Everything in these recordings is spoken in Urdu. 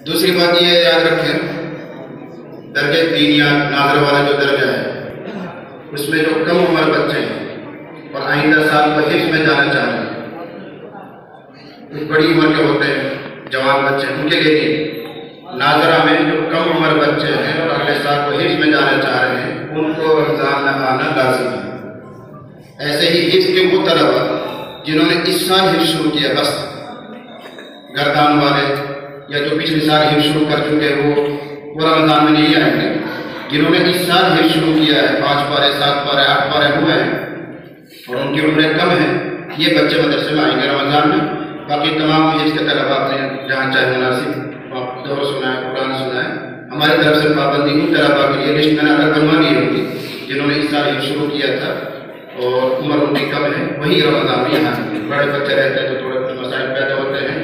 دوسری بات یہ یاد رکھیں، درجہ دین یا ناظر والا جو درجہ ہے اس میں جو کم عمر بچے ہیں اور آئندہ سال وہ حفظ میں جانا چاہ رہے ہیں، کچھ بڑی عمر کے ہوتے ہیں جوان بچے ہیں، ان کے لیے نہیں، ناظرہ میں جو کم عمر بچے ہیں اور اگلے سال وہ حفظ میں جانا چاہ رہے ہیں ان کو رمضان میں آنا لازم ہے۔ ایسے ہی حفظ کے وہ طلبہ جنہوں نے اس سال حفظ شروع کیا، بس گردان والے یا جو پچھلے سال حفظ شروع کر چکے وہ رمضان میں نہیں آئیں گے۔ جنہوں نے اس سال حفظ شروع کیا ہے، 5 پارے 7 پارے 8 پارے ہوئے ہیں اور ان کی عمریں کم ہیں، یہ بچے مدرسے میں آئیں گے رمضان میں۔ باقی تمام حفظ کے طلبہ نے جہاں چاہے مناسب دور سنا ہے، قرآن سنا ہے، ہماری طرف سے پابندی ان طلبہ کے لیے لسٹ میں نے الگ بنوا لی ہوگی جنہوں نے اس سال حفظ شروع کیا تھا اور عمر ان کی کم ہے، وہی رمضان میں یہاں آئیں گے۔ بڑے بچے رہتے ہیں تو تھوڑے کچھ مسائل پیدا ہوتے ہیں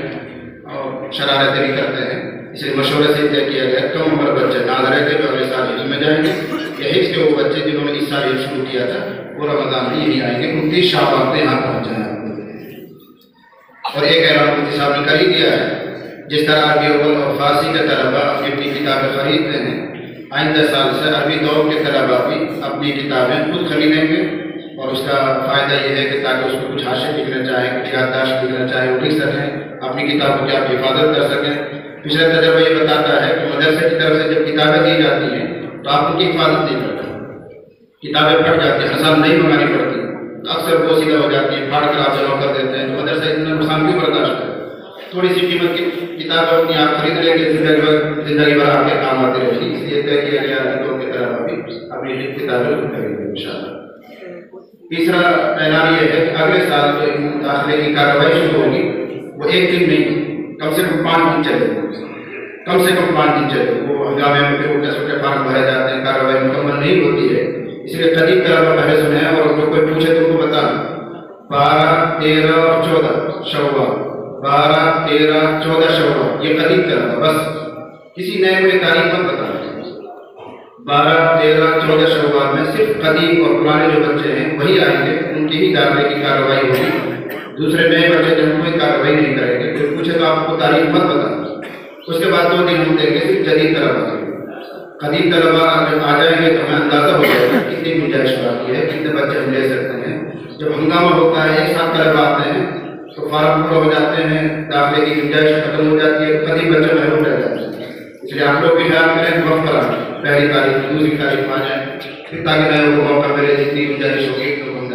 اور شرارتیں بھی کرتے ہیں، اس لیے مشورے سے طے کیا گیا کم عمر بچے ناظرے کے جو اگلے سال حفظ میں جائیں گے، یا حفظ کے وہ بچے جنہوں نے اس سال حفظ شروع کیا تھا وہ رمضان میں یہی آئیں گے۔ 29 شعبان میں یہاں پہنچ جائیں۔ اور ایک اعلان مفتی صاحب نے کر ہی دیا ہے، جس طرح عربی اول اور فارسی کے طلبہ اپنی کتابیں خریدتے ہیں، آئندہ سال سے عربی دور کے طلبہ بھی اپنی کتابیں خود خریدیں گے، اور اس کا فائدہ یہ ہے کہ تاکہ اس کو کچھ حاشیے لکھنا چاہیں، کچھ یادداشت لکھنا چاہیں وہ لکھ سکیں، اپنی کتابوں کی آپ حفاظت کر سکیں۔ پچھلا تجربہ یہ بتاتا ہے کہ مدرسے کی طرف سے جب کتابیں دی جاتی ہیں تو آپ ان کی حفاظت نہیں کرتے، کتابیں پھٹ جاتی ہیں، حساب نہیں منگانی پڑتی، تو اکثر وہ سیدھا ہو جاتی ہے، پھاڑ کر آپ جمع کر دیتے ہیں، تو مدرسہ اتنا نقصان کیوں برداشت کرے؟ تھوڑی سی قیمت کی کتاب اپنی آپ خرید لیں گے، زندگی بھر آپ کے کام آتی رہے گی، اس لیے طے کیا گیا لوگوں کی طرف بھی اپنی کتابیں خرید لیں انشاءاللہ۔ تیسرا اعلان یہ ہے کہ اگلے سال جو داخلے کی کارروائی شروع ہوگی وہ 1 دن نہیں، کم سے کم 5 دن چلے، کم سے کم 5 دن چلے۔ وہ ہنگامے میں پھر الٹے سلٹے فارم بھرے جاتے ہیں، کارروائی مکمل نہیں ہوتی ہے، اس لیے قدیم طلبہ پہلے سنے ہیں اور جو کوئی پوچھے تو ان کو بتانا 12 13 اور 14 شوال، 12 13 14 شوال، یہ قدیم طلبہ، بس کسی نئے کوئی تاریخ مت بتانا۔ 12 13 14 شوال میں صرف قدیم اور پرانے جو بچے ہیں وہی آئیں گے، ان کی ہی داخلے کی کارروائی ہوگی، دوسرے نئے بچے جب کوئی کارروائی نہیں کریں گے۔ پھر پوچھے تو آپ کو تاریخ مت بتانا۔ اس کے بعد 2 دن ہم دیں گے صرف جدید طلبہ کے۔ قدیم طلبہ جب آ جائیں گے تو ہمیں اندازہ ہو جائے گا کتنی گنجائش باقی ہے، کتنے بچے ہم لے سکتے ہیں۔ جب ہنگامہ ہوتا ہے، ایک ساتھ طلبہ آتے ہیں تو فارم پورا ہو جاتے ہیں، داخلے کی گنجائش ختم ہو جاتی ہے، قدیم بچے محروم رہ جاتے ہیں۔ اس لیے آپ لوگ بھی خیال کریں کہ وقت پر آئیں، پہلی تاریخ 2 تاریخ آ جائیں، پھر تاکہ نئے کو موقع ملے، جتنی گنجائش ہوگی تو ہم